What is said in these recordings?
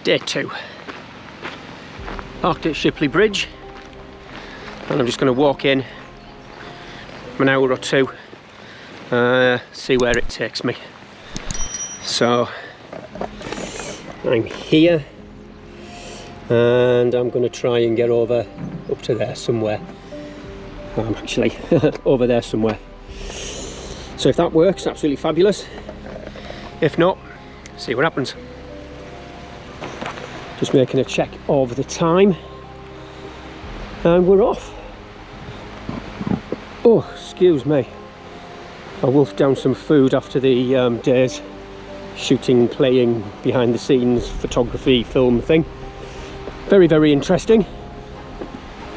Day 2. Parked at Shipley Bridge, and I'm just going to walk in an hour or two, see where it takes me. So I'm here, and I'm going to try and get over up to there somewhere. I'm actually over there somewhere. So if that works, absolutely fabulous. If not, see what happens. Just making a check of the time, and we're off. Oh, excuse me. I wolfed down some food after the day's shooting, playing, behind the scenes, photography, film thing. Very, very interesting.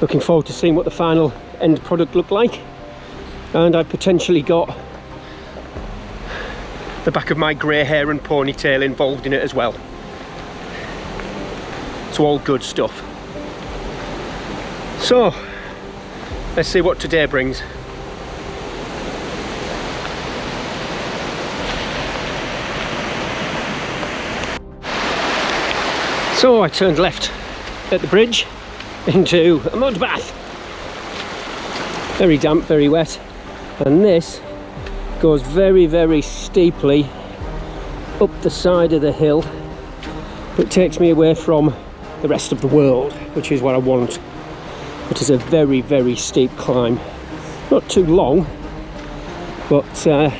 Looking forward to seeing what the final end product looked like. And I potentially got the back of my grey hair and ponytail involved in it as well. It's all good stuff. So, let's see what today brings. So I turned left at the bridge into a mud bath. Very damp, very wet, and this goes very, very steeply up the side of the hill. It takes me away from the rest of the world, which is what I want. It is a very, very steep climb. Not too long, but I've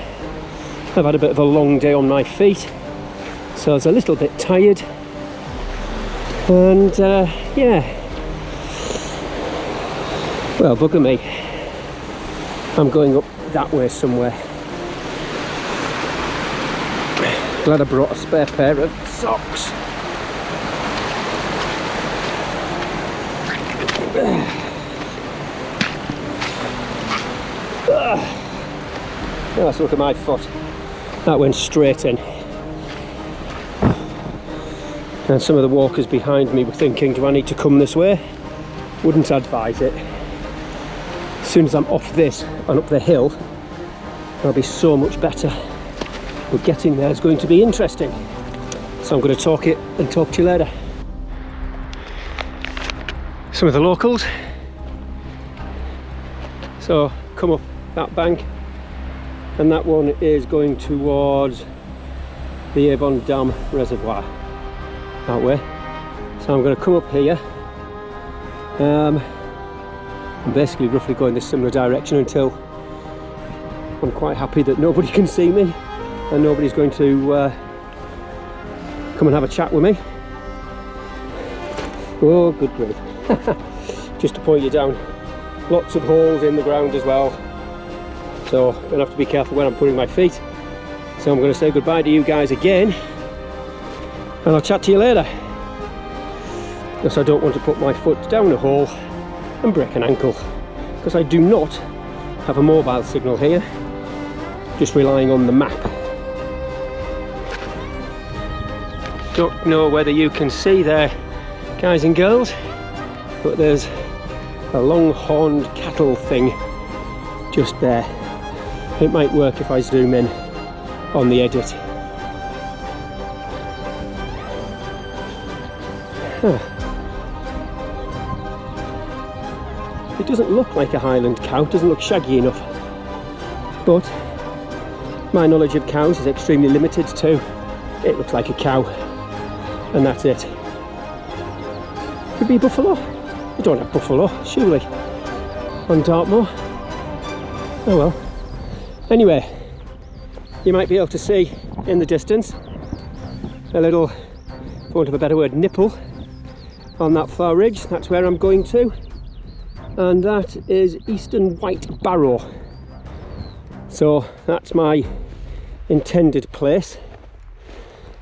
had a bit of a long day on my feet, so I was a little bit tired. And yeah, well, bugger me. I'm going up that way somewhere. Glad I brought a spare pair of socks. Oh, let's look at my foot. That went straight in. And some of the walkers behind me were thinking, do I need to come this way? Wouldn't advise it. As soon as I'm off this and up the hill, I'll be so much better. But getting there is going to be interesting. So I'm going to talk to you later. Some of the locals. So come up that bank, and that one is going towards the Avon Dam Reservoir, that way. So I'm going to come up here. I'm basically roughly going this similar direction until I'm quite happy that nobody can see me and nobody's going to come and have a chat with me. Oh, good grief. Just to point you down, lots of holes in the ground as well, so I'm going to have to be careful when I'm putting my feet. So I'm going to say goodbye to you guys again, and I'll chat to you later, because I don't want to put my foot down a hole and break an ankle, because I do not have a mobile signal here, just relying on the map. Don't know whether you can see there, guys and girls, but there's a long-horned cattle thing just there. It might work if I zoom in on the edit. Huh. It doesn't look like a Highland cow, it doesn't look shaggy enough, but my knowledge of cows is extremely limited too. It looks like a cow, and that's it. Could be buffalo. We don't have buffalo, surely, on Dartmoor. Oh well. Anyway, you might be able to see in the distance a little, for want of a better word, nipple on that far ridge. That's where I'm going to, and that is Eastern White Barrow. So that's my intended place.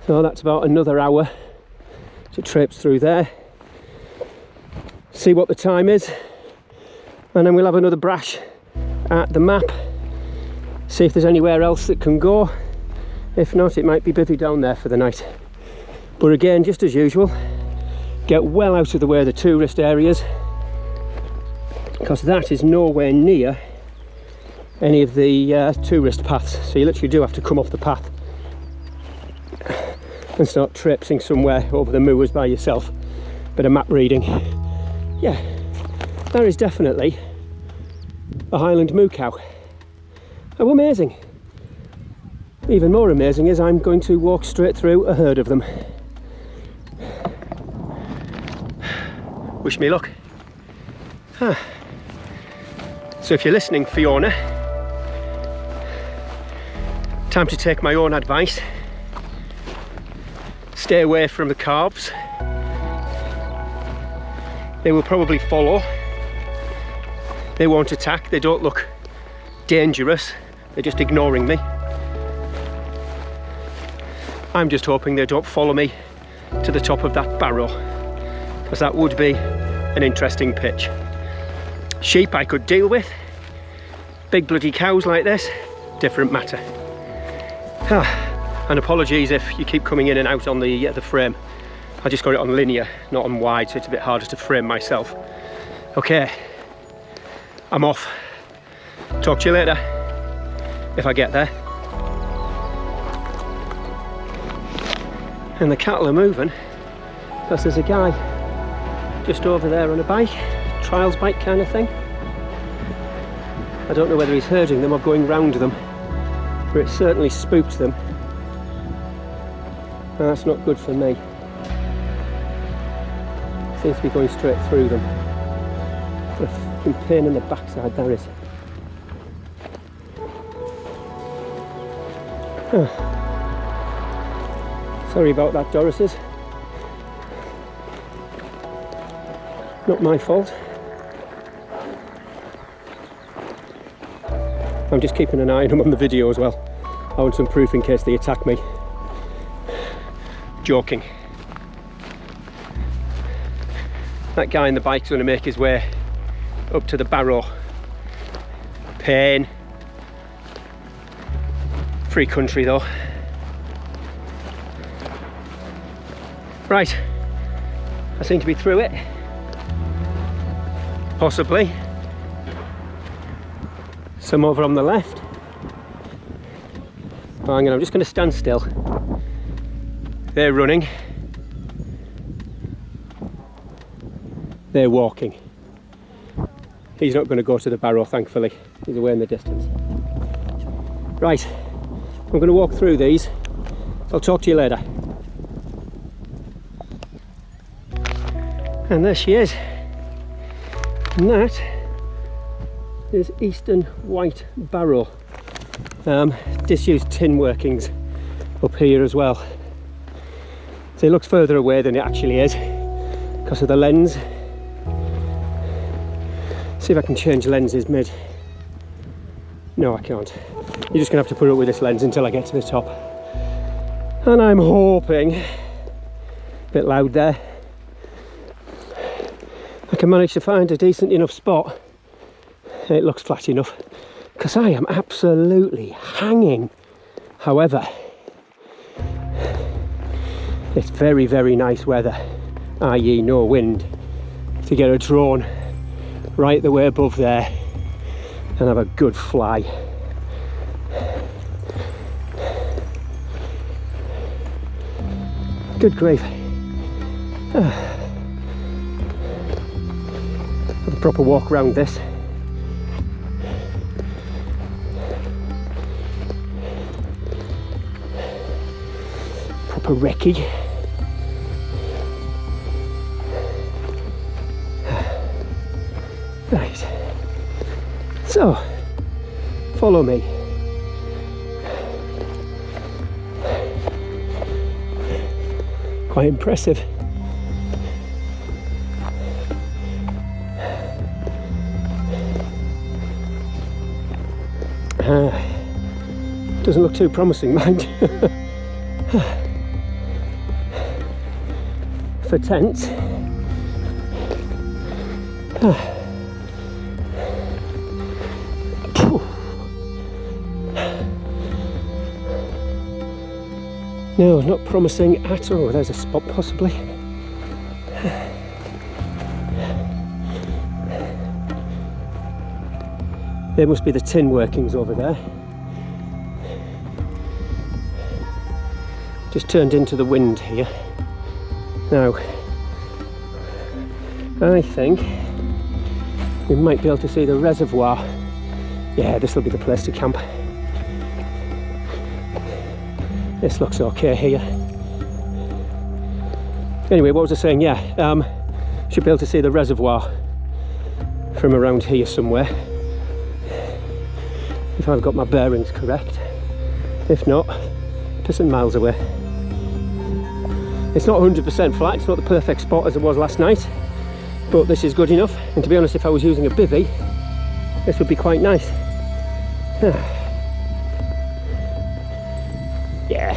So that's about another hour to traipse through there, see what the time is, and then we'll have another brash at the map, see if there's anywhere else that can go. If not, it might be bivvy down there for the night. But again, just as usual, get well out of the way of the tourist areas, because that is nowhere near any of the tourist paths, so you literally do have to come off the path. and start traipsing somewhere over the moors by yourself. Bit of map reading. Yeah, that is definitely a Highland moo cow. How amazing. Even more amazing is I'm going to walk straight through a herd of them. Wish me luck. So if you're listening, Fiona, time to take my own advice. Stay away from the calves. They will probably follow. They won't attack. They don't look dangerous. They're just ignoring me. I'm just hoping they don't follow me to the top of that barrow, because that would be an interesting pitch. Sheep I could deal with. Big bloody cows like this, different matter. And apologies if you keep coming in and out on the frame. I just got it on linear, not on wide, so it's a bit harder to frame myself. Okay, I'm off. Talk to you later, if I get there. And the cattle are moving, because there's a guy just over there on a bike, trials bike kind of thing. I don't know whether he's herding them or going round them, but it certainly spooked them. And that's not good for me. Seems to be going straight through them. What a fucking pain in the backside there is. Sorry about that, Doris's. Not my fault. I'm just keeping an eye on them on the video as well. I want some proof in case they attack me. Joking. That guy in the bike's going to make his way up to the barrow. Pain. Free country though. Right, I seem to be through it. Possibly. Some over on the left. Oh, hang on, I'm just going to stand still. They're running. They're walking. He's not going to go to the barrow, thankfully. He's away in the distance. Right, I'm going to walk through these. I'll talk to you later. And there she is. And that is Eastern White Barrow. Disused tin workings up here as well. So it looks further away than it actually is because of the lens. See if I can change lenses mid. No, I can't. You're just gonna have to put up with this lens until I get to the top. And I'm hoping, a bit loud there, I can manage to find a decent enough spot. It looks flat enough because I am absolutely hanging. However, it's very, very nice weather, i.e. no wind, to get a drone right the way above there and have a good fly. Good grief. Have a proper walk around this. Proper recce. Right. So, follow me. Quite impressive. Doesn't look too promising, mind. For tents. No, not promising at all. There's a spot possibly. There must be the tin workings over there. just turned into the wind here. Now, I think we might be able to see the reservoir. Yeah, this will be the place to camp. This looks okay here. Anyway, what was I saying? Yeah, should be able to see the reservoir from around here somewhere, if I've got my bearings correct. If not, percent miles away. It's not 100% flat, it's not the perfect spot as it was last night, but this is good enough. And to be honest, if I was using a bivvy, this would be quite nice. Yeah.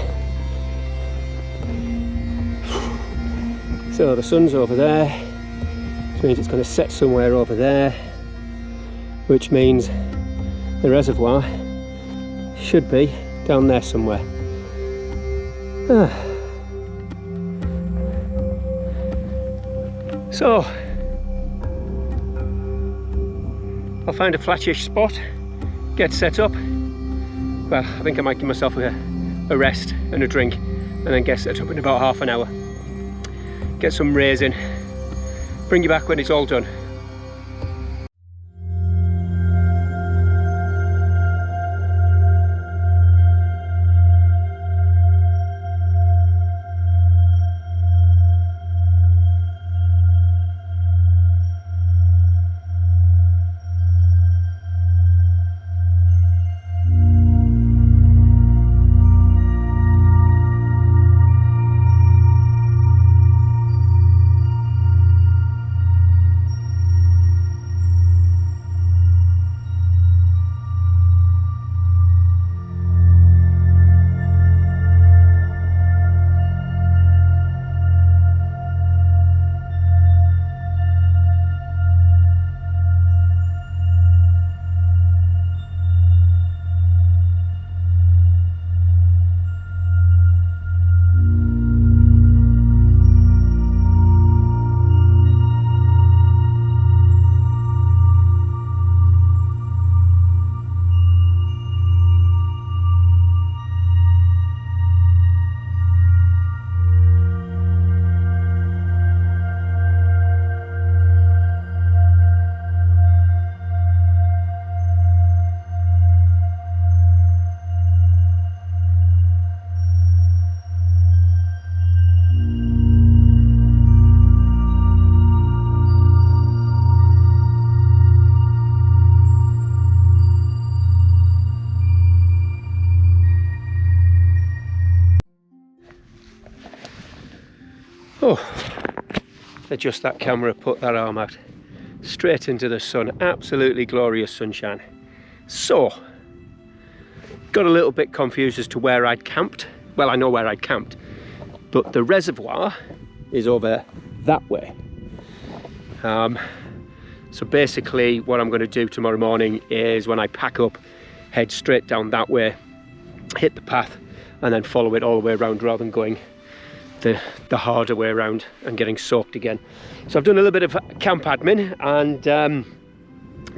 So the sun's over there, which means it's going to set somewhere over there, which means the reservoir should be down there somewhere. So I'll find a flattish spot, get set up. Well, I think I might give myself a rest and a drink, and then get set up in about half an hour. Get some rays in, bring you back when it's all done. Oh, adjust that camera, put that arm out, straight into the sun, absolutely glorious sunshine. So, got a little bit confused as to where I'd camped. Well, I know where I'd camped, but the reservoir is over that way. So basically what I'm going to do tomorrow morning is, when I pack up, head straight down that way, hit the path, and then follow it all the way around, rather than going the harder way around and getting soaked again. So I've done a little bit of camp admin, and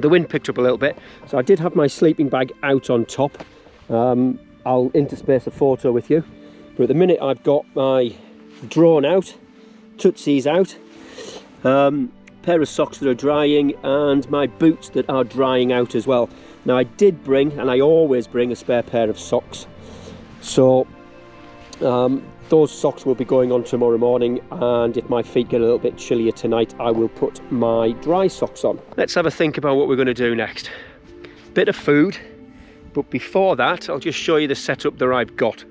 the wind picked up a little bit, so I did have my sleeping bag out on top. I'll interspace a photo with you, but at the minute I've got my drone out, tootsies out, pair of socks that are drying, and my boots that are drying out as well. Now I did bring, and I always bring, a spare pair of socks, so those socks will be going on tomorrow morning, and if my feet get a little bit chillier tonight, I will put my dry socks on. Let's have a think about what we're going to do next. Bit of food, but before that I'll just show you the setup that I've got.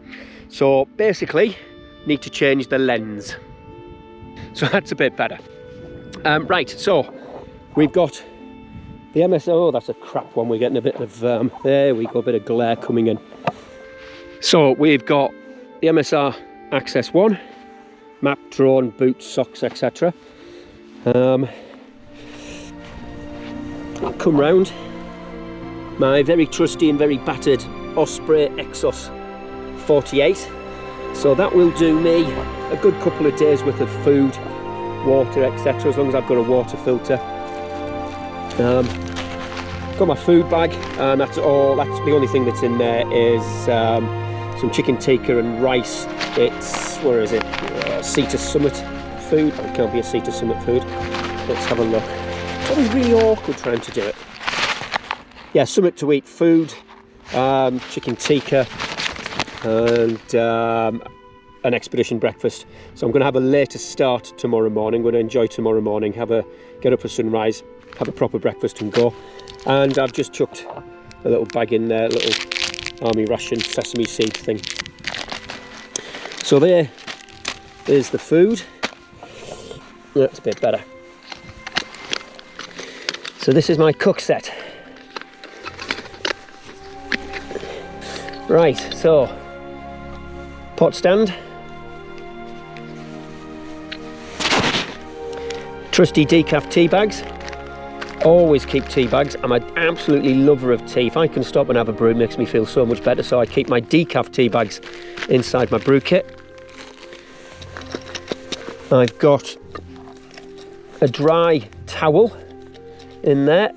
So basically, need to change the lens, so that's a bit better. Right, so we've got the MSR. Oh, that's a crap one. We're getting a bit of there we go, a bit of glare coming in. So we've got the MSR Access 1, map, drone, boots, socks, etc. I'll come round my very trusty and very battered Osprey Exos 48. So that will do me a good couple of days worth of food, water, etc., as long as I've got a water filter. Got my food bag, and that's all. That's the only thing that's in there is some some chicken tikka and rice. It's, where is it? Cedar Summit food. It can't be a Cedar Summit food. Let's have a look. It's always really awkward trying to do it. Yeah, Summit to Eat food, chicken tikka, and an expedition breakfast. So I'm going to have a later start tomorrow morning. I'm going to enjoy tomorrow morning, get up for sunrise, have a proper breakfast and go. And I've just chucked a little bag in there, a little army ration sesame seed thing. So there's the food. That's a bit better. So this is my cook set. Right, so pot stand, trusty decaf tea bags. Always keep tea bags. I'm an absolutely lover of tea. If I can stop and have a brew, it makes me feel so much better. So I keep my decaf tea bags inside my brew kit. I've got a dry towel in there.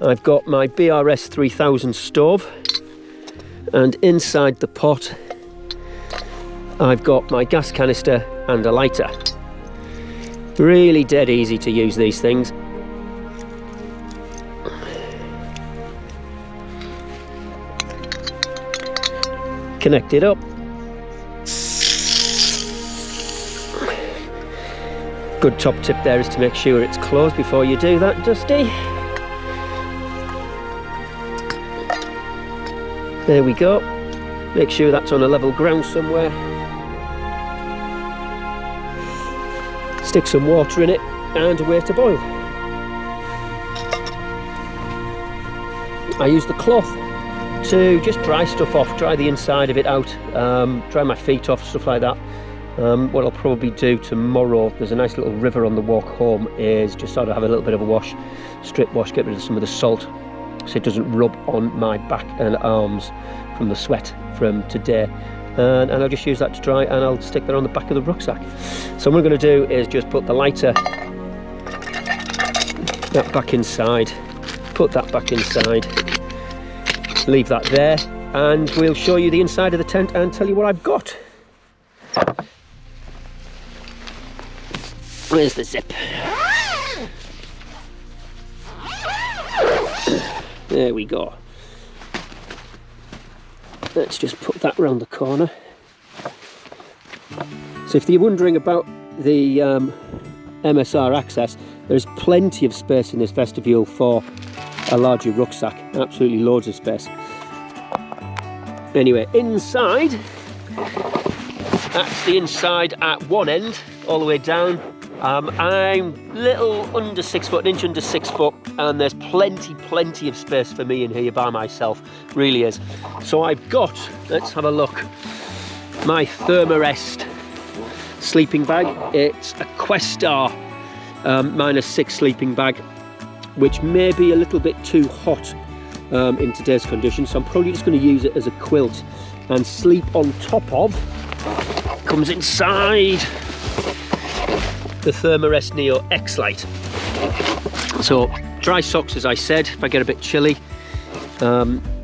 I've got my BRS 3000 stove, and inside the pot I've got my gas canister and a lighter. Really dead easy to use these things. Connect it up. Good top tip there is to make sure it's closed before you do that, Dusty. There we go. Make sure that's on a level ground somewhere. Stick some water in it and away to boil. I use the cloth to just dry stuff off, dry the inside of it out, dry my feet off, stuff like that. What I'll probably do tomorrow, there's a nice little river on the walk home, is just sort of have a little bit of a wash, strip wash, get rid of some of the salt so it doesn't rub on my back and arms from the sweat from today. And I'll just use that to dry, and I'll stick that on the back of the rucksack. So what I'm going to do is just put the lighter, that back inside, put that back inside, leave that there, and we'll show you the inside of the tent and tell you what I've got. Where's the zip? There we go. Let's just put that round the corner. So if you're wondering about the MSR access, there's plenty of space in this vestibule for a larger rucksack. Absolutely loads of space. Anyway, inside, that's the inside at one end, all the way down. I'm little under 6 foot, an inch under 6 foot, and there's plenty of space for me in here by myself, really is. So I've got, let's have a look, my Thermarest sleeping bag. It's a Questar -6 sleeping bag, which may be a little bit too hot in today's conditions, so I'm probably just going to use it as a quilt and sleep on top of. Comes inside the Thermarest Neo X-Lite. So dry socks, as I said, if I get a bit chilly.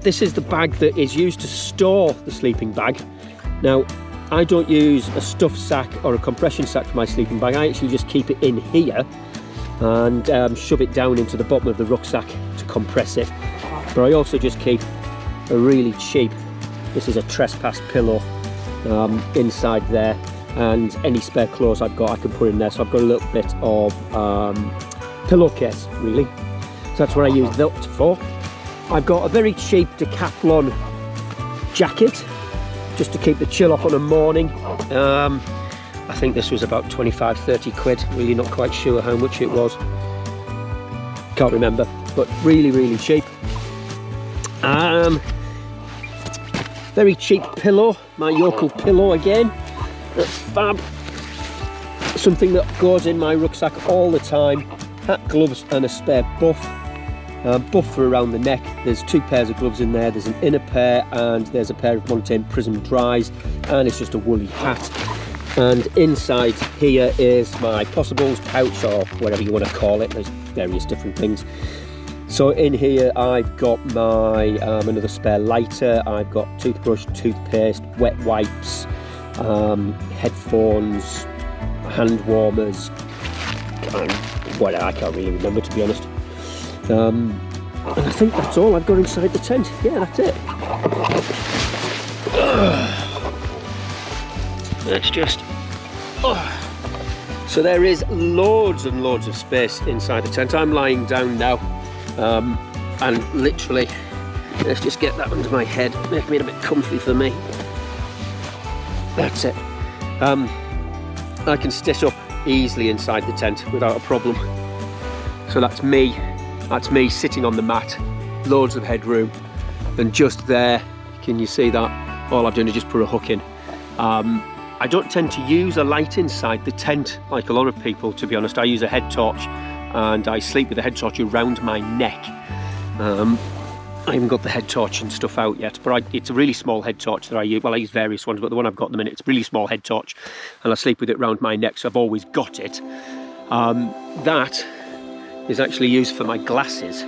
This is the bag that is used to store the sleeping bag. Now, I don't use a stuff sack or a compression sack for my sleeping bag. I actually just keep it in here and shove it down into the bottom of the rucksack to compress it. But I also just keep a really cheap, this is a trespass pillow inside there, and any spare clothes I've got I can put in there. So I've got a little bit of pillowcase, really. So that's what I use that for. I've got a very cheap Decathlon jacket just to keep the chill off on a morning. I think this was about 25-30 quid, really not quite sure how much it was, can't remember, but really cheap. Very cheap pillow, my yokel pillow again, that's fab. Something that goes in my rucksack all the time. Hat, gloves and a spare buff. Buff for around the neck. There's 2 pairs of gloves in there. There's an inner pair and there's a pair of Montane Prism Dries, and it's just a woolly hat. And inside here is my Possibles pouch, or whatever you want to call it. There's various different things. So in here I've got my another spare lighter, I've got toothbrush, toothpaste, wet wipes, headphones, hand warmers, well, I can't really remember, to be honest. And I think that's all I've got inside the tent. Yeah, that's it. Let's just... So there is loads and loads of space inside the tent. I'm lying down now, and literally, let's just get that under my head, making it a bit comfy for me. That's it. I can sit up easily inside the tent without a problem. So that's me sitting on the mat, loads of headroom, and just there, can you see that? All I've done is just put a hook in. I don't tend to use a light inside the tent like a lot of people, to be honest. I use a head torch, and I sleep with the head torch around my neck. I haven't got the head torch and stuff out yet, but it's a really small head torch that I use. Well, I use various ones, but the one I've got at the minute, it's a really small head torch, and I sleep with it around my neck, so I've always got it. That is actually used for my glasses.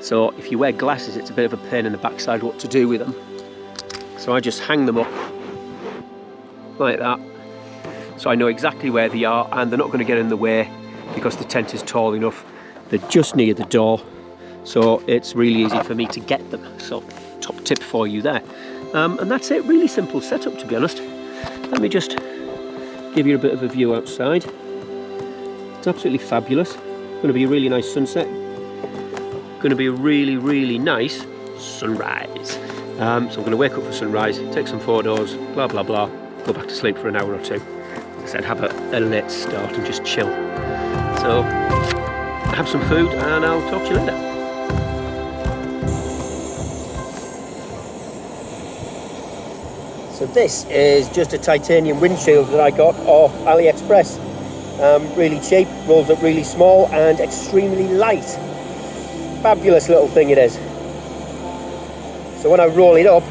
So if you wear glasses, it's a bit of a pain in the backside what to do with them. So I just hang them up like that, so I know exactly where they are, and they're not going to get in the way because the tent is tall enough. They're just near the door, so it's really easy for me to get them. So top tip for you there. And that's it, really simple setup, to be honest. Let me just give you a bit of a view outside. It's absolutely fabulous. Going to be a really nice sunset. Going to be a really, really nice sunrise. So I'm going to wake up for sunrise, take some photos, blah blah blah, go back to sleep for an hour or two. Like I said, have a late start and just chill. So have some food and I'll talk to you later. So this is just a titanium windshield that I got off AliExpress. Really cheap, rolls up really small and extremely light. Fabulous little thing it is. So when I roll it up,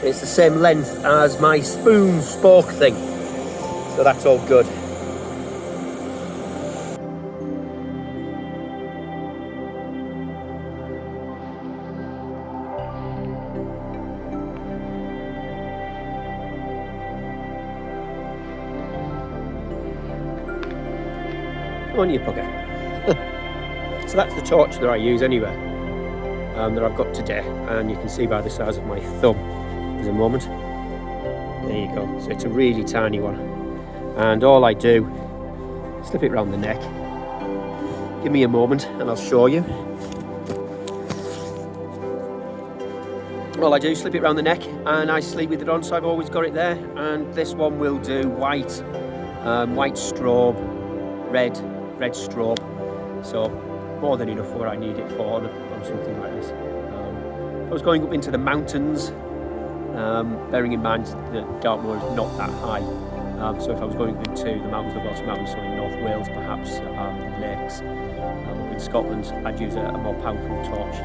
it's the same length as my spoon spoke thing. So that's all good. On your pucker. So that's the torch that I use anyway, that I've got today, and you can see by the size of my thumb. There's a moment. There you go. So it's a really tiny one, and all I do, slip it round the neck. Give me a moment and I'll show you. All I do, slip it round the neck, and I sleep with it on, so I've always got it there. And this one will do white, white strobe, red strobe, so more than enough for what I need it for on something like this. I was going up into the mountains, bearing in mind that Dartmoor is not that high, so if I was going into the mountains, the Welsh mountains, so in North Wales perhaps, the lakes, up in Scotland, I'd use a more powerful torch.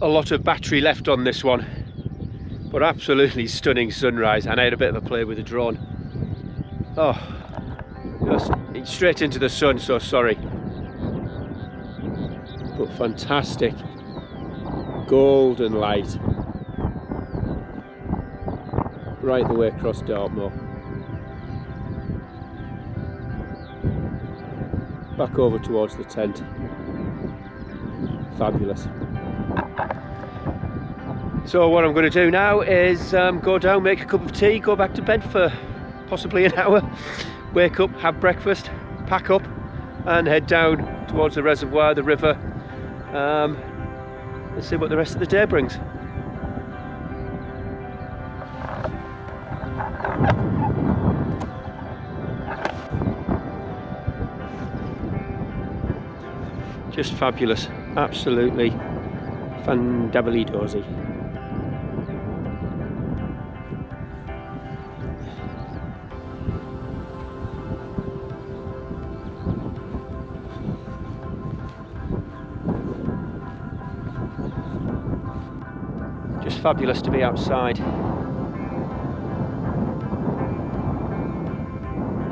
a lot of battery left on this one, but absolutely stunning sunrise, and I had a bit of a play with the drone. Oh, just straight into the sun, so sorry. But fantastic golden light right the way across Dartmoor. Back over towards the tent. Fabulous. So what I'm going to do now is go down, make a cup of tea, go back to bed for possibly an hour, wake up, have breakfast, pack up and head down towards the reservoir, the river, and see what the rest of the day brings. Just fabulous, absolutely fandably-dozy. Just fabulous to be outside.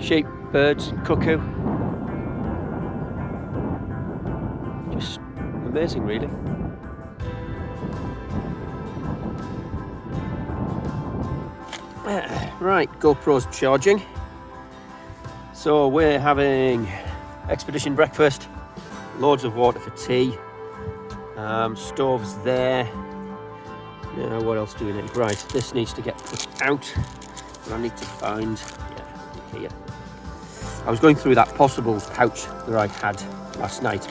Sheep, birds, cuckoo. Just amazing, really. Right, GoPro's charging. So we're having expedition breakfast, loads of water for tea, stoves there. Now what else do we need? Right, this needs to get put out, but I need to find, here. I was going through that possibles pouch that I had last night,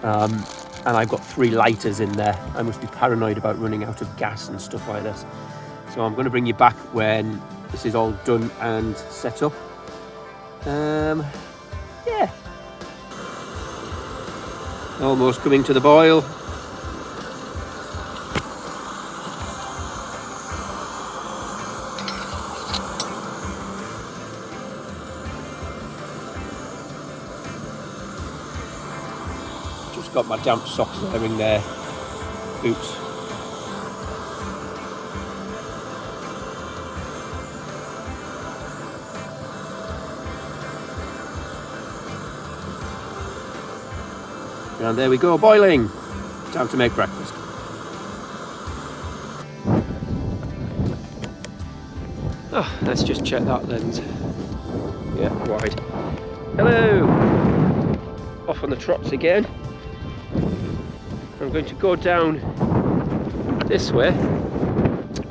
and I've got 3 lighters in there. I must be paranoid about running out of gas and stuff like this. So I'm going to bring you back when this is all done and set up. Yeah. Almost coming to the boil. Just got my damp socks there in there. Oops. And there we go, boiling. Time to make breakfast. Oh, let's just check that lens. Yeah, wide. Hello! Off on the trots again. I'm going to go down this way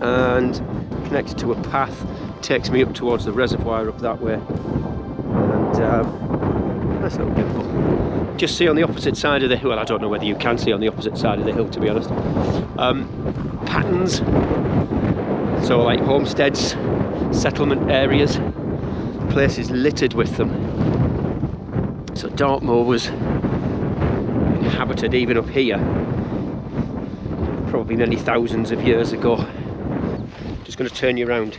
and connect to a path. Takes me up towards the reservoir up that way. And let's not get just see on the opposite side of the hill. Well, I don't know whether you can see on the opposite side of the hill, to be honest. Patterns, so like homesteads, settlement areas, places littered with them. So Dartmoor was inhabited even up here, probably many thousands of years ago. Just going to turn you around.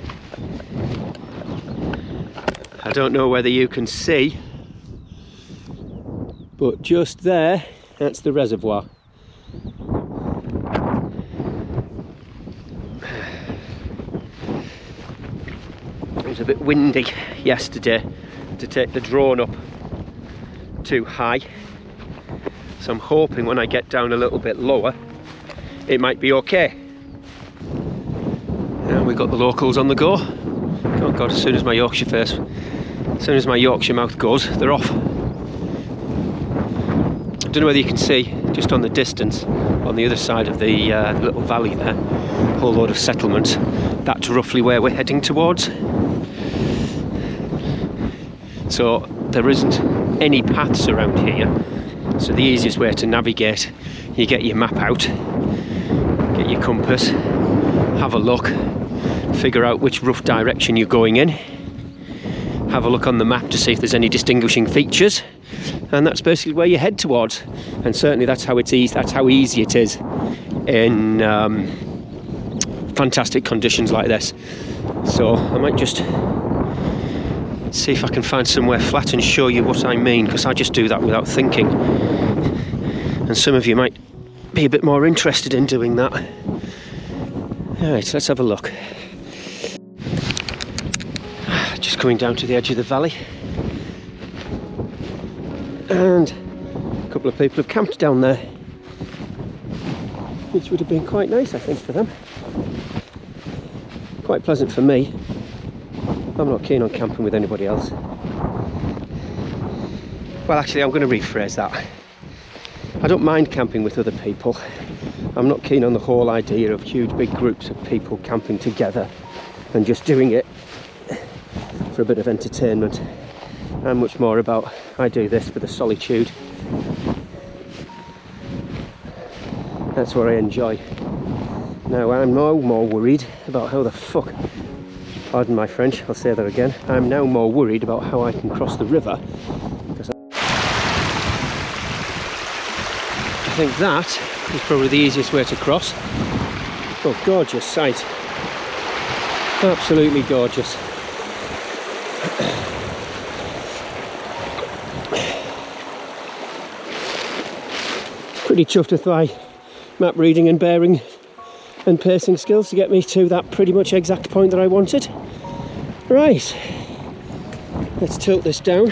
I don't know whether you can see, but just there, that's the reservoir. It was a bit windy yesterday to take the drone up too high, so I'm hoping when I get down a little bit lower it might be okay. And we've got the locals on the go. Oh god, as soon as my Yorkshire mouth goes, they're off. I don't know whether you can see, just on the distance, on the other side of the little valley there, a whole load of settlements. That's roughly where we're heading towards. So there isn't any paths around here. So the easiest way to navigate, you get your map out, get your compass, have a look, figure out which rough direction you're going in, have a look on the map to see if there's any distinguishing features, and that's basically where you head towards. And certainly that's how easy it is in fantastic conditions like this. So I might just see if I can find somewhere flat and show you what I mean, because I just do that without thinking, and some of you might be a bit more interested in doing that. Alright, let's have a look. Just coming down to the edge of the valley, and a couple of people have camped down there, which would have been quite nice, I think, for them. Quite pleasant for me. I'm not keen on camping with anybody else. Well, actually, I'm going to rephrase that. I don't mind camping with other people. I'm not keen on the whole idea of huge big groups of people camping together and just doing it for a bit of entertainment. I'm much more about, I do this for the solitude. That's what I enjoy. Now, I'm no more worried about how the fuck, pardon my French, I'll say that again. I'm now more worried about how I can cross the river. I think that is probably the easiest way to cross. Oh, gorgeous sight. Absolutely gorgeous. Pretty chuffed with my map reading and bearing and pacing skills to get me to that pretty much exact point that I wanted. Right, let's tilt this down.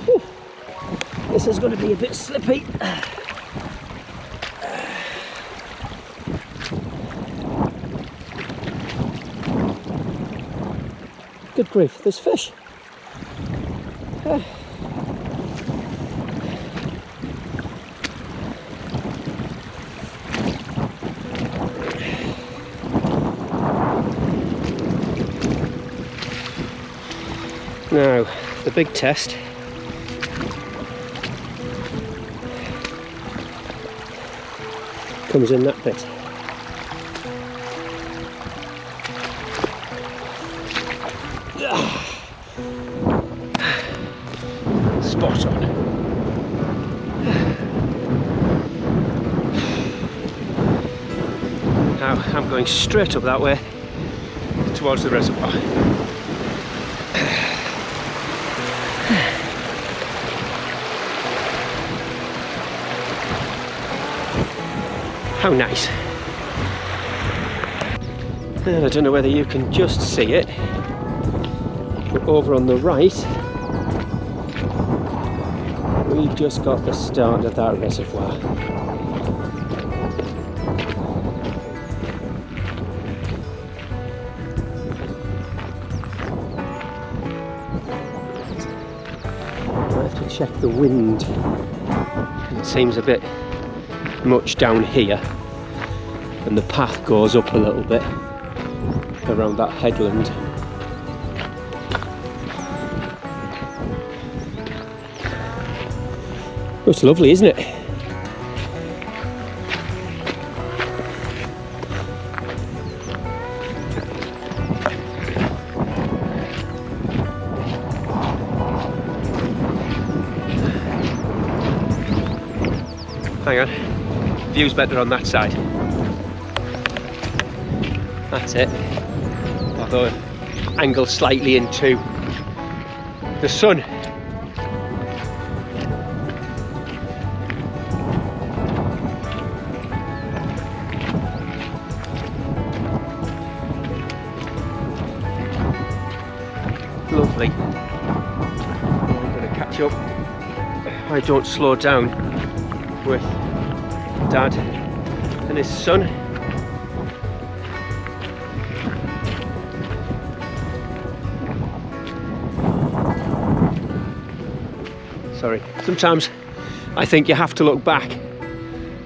Whew. This is going to be a bit slippy. Good grief, there's fish. Now, the big test comes in that bit. Spot on. Now, I'm going straight up that way towards the reservoir. How nice. And I don't know whether you can just see it, but over on the right, we've just got the start of that reservoir. I have to check the wind. It seems a bit much down here, and the path goes up a little bit around that headland. Oh, it's lovely, isn't it? Hang on. View's better on that side. That's it. Although angled slightly into the sun. Lovely. I'm going to catch up. I don't slow down with Dad and his son. Sorry. Sometimes I think you have to look back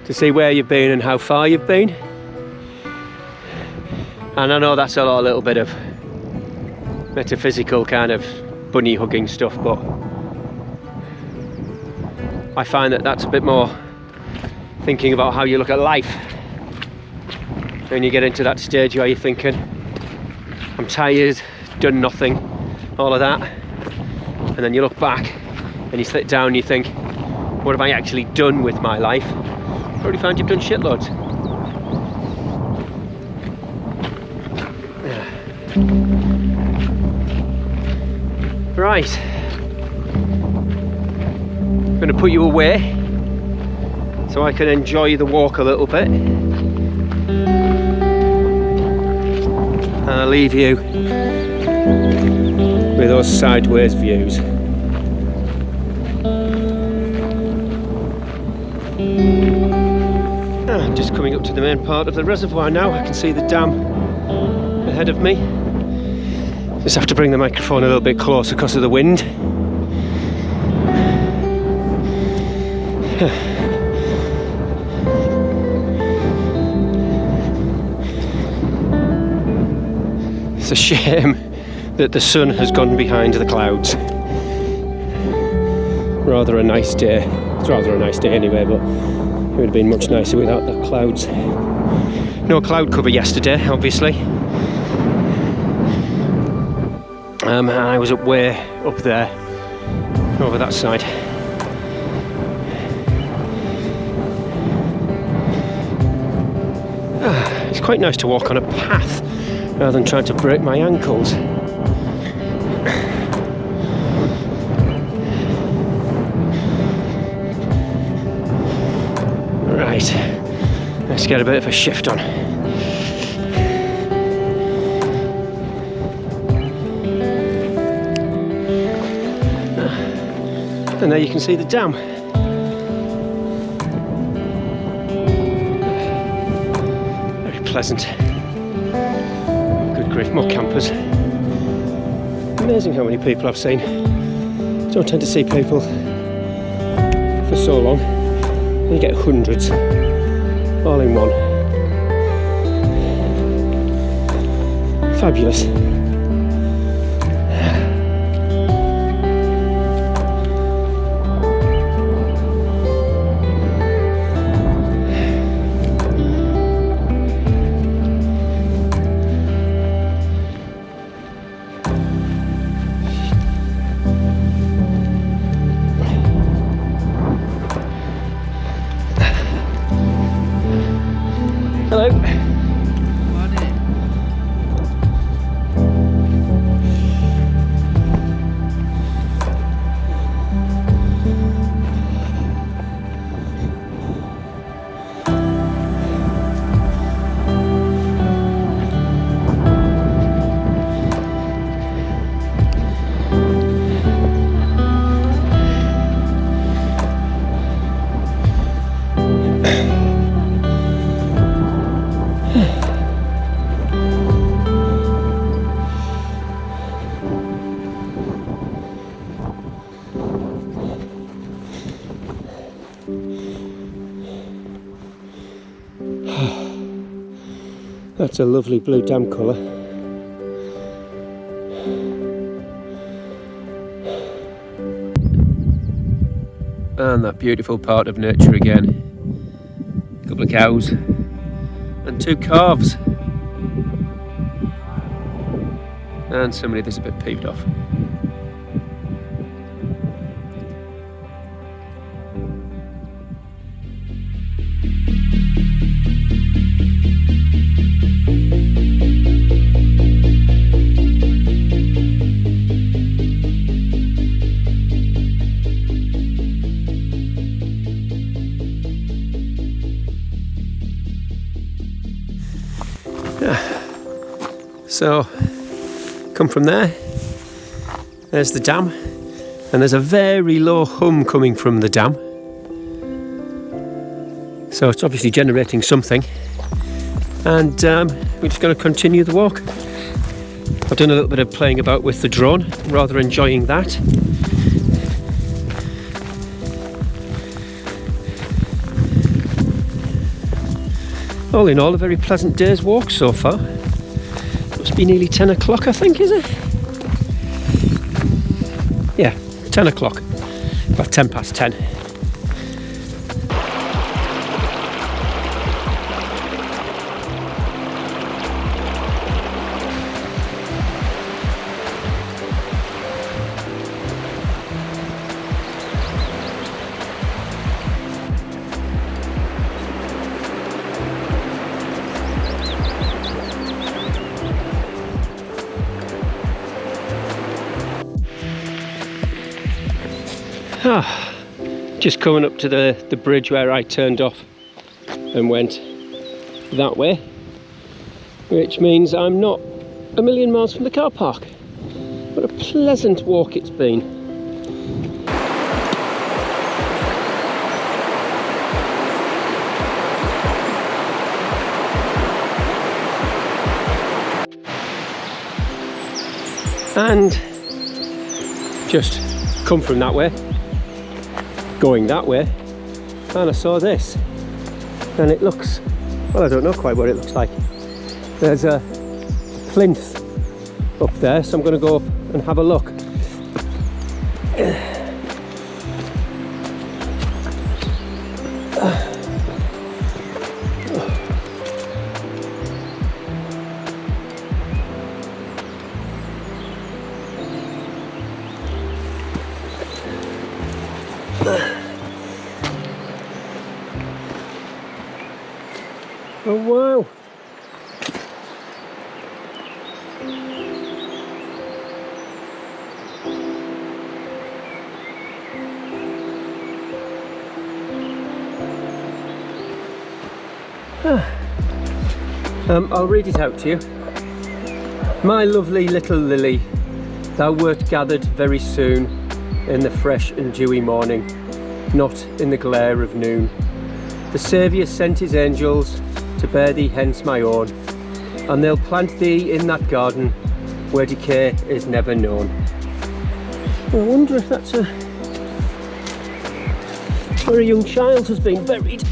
to see where you've been and how far you've been. And I know that's a little bit of metaphysical kind of bunny hugging stuff, but I find that that's a bit more thinking about how you look at life. When you get into that stage where you're thinking, I'm tired, done nothing, all of that, and then you look back and you sit down and you think, what have I actually done with my life? You probably found you've done shitloads. Right, I'm going to put you away so I can enjoy the walk a little bit. And I'll leave you with those sideways views. Just coming up to the main part of the reservoir now. I can see the dam ahead of me. Just have to bring the microphone a little bit closer because of the wind. It's a shame that the sun has gone behind the clouds. Rather a nice day. It's rather a nice day anyway, but it would have been much nicer without the clouds. No cloud cover yesterday, obviously. I was way up there, over that side. It's quite nice to walk on a path rather than trying to break my ankles. Right, let's get a bit of a shift on. And there you can see the dam. Very pleasant. Good grief, more campers. Amazing how many people I've seen. Don't tend to see people for so long. You get hundreds all in one. Fabulous. Hello. That's a lovely blue dam colour. And that beautiful part of nature again. A couple of cows and 2 calves. And somebody that's a bit peeved off. So, come from there, there's the dam, and there's a very low hum coming from the dam. So it's obviously generating something, and we're just going to continue the walk. I've done a little bit of playing about with the drone, rather enjoying that. All in all, a very pleasant day's walk so far. Must be nearly 10 o'clock, I think, is it? Yeah, 10 o'clock. About 10 past 10. Just coming up to the bridge where I turned off and went that way, which means I'm not a million miles from the car park. What a pleasant walk it's been. And just come from that way, going that way, and I saw this, and it looks, well, I don't know quite what it looks like. There's a plinth up there, so I'm going to go up and have a look. Oh wow! I'll read it out to you. My lovely little lily, thou wert gathered very soon in the fresh and dewy morning, not in the glare of noon. The Saviour sent his angels to bear thee hence my own, and they'll plant thee in that garden where decay is never known. I wonder if that's where a young child has been buried.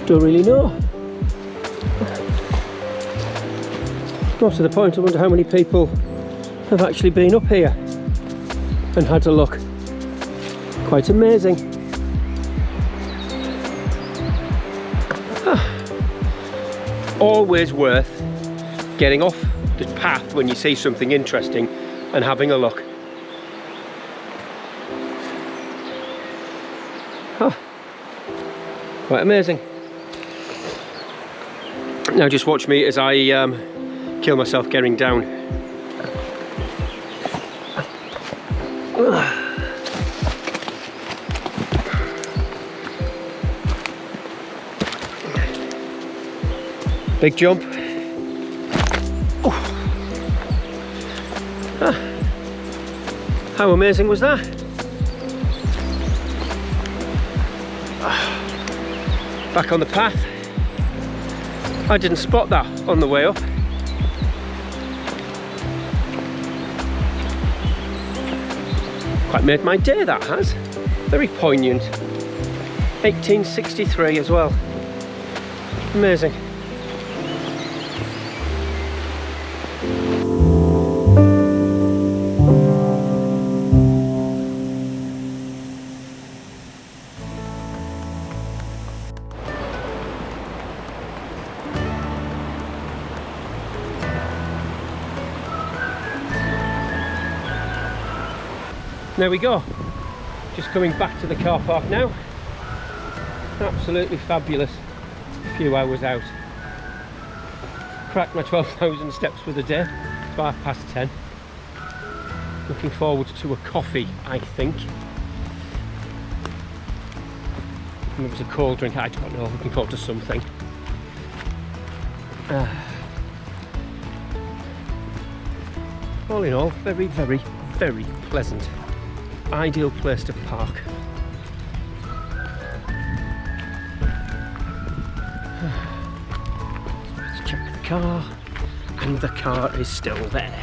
Don't really know. More to the point, I wonder how many people have actually been up here and had a look. Quite amazing. Always worth getting off the path when you see something interesting and having a look. Quite amazing. Now just watch me as I kill myself getting down. Big jump. How amazing was that? Back on the path. I didn't spot that on the way up. Quite made my day, that has. Very poignant. 1863 as well. Amazing. There we go, just coming back to the car park now. Absolutely fabulous few hours out. Cracked my 12,000 steps for the day, it's 10:05. Looking forward to a coffee, I think. And it was a cold drink, I don't know, looking forward to something. All in all, very, very, very pleasant. Ideal place to park. Let's check the car, and the car is still there.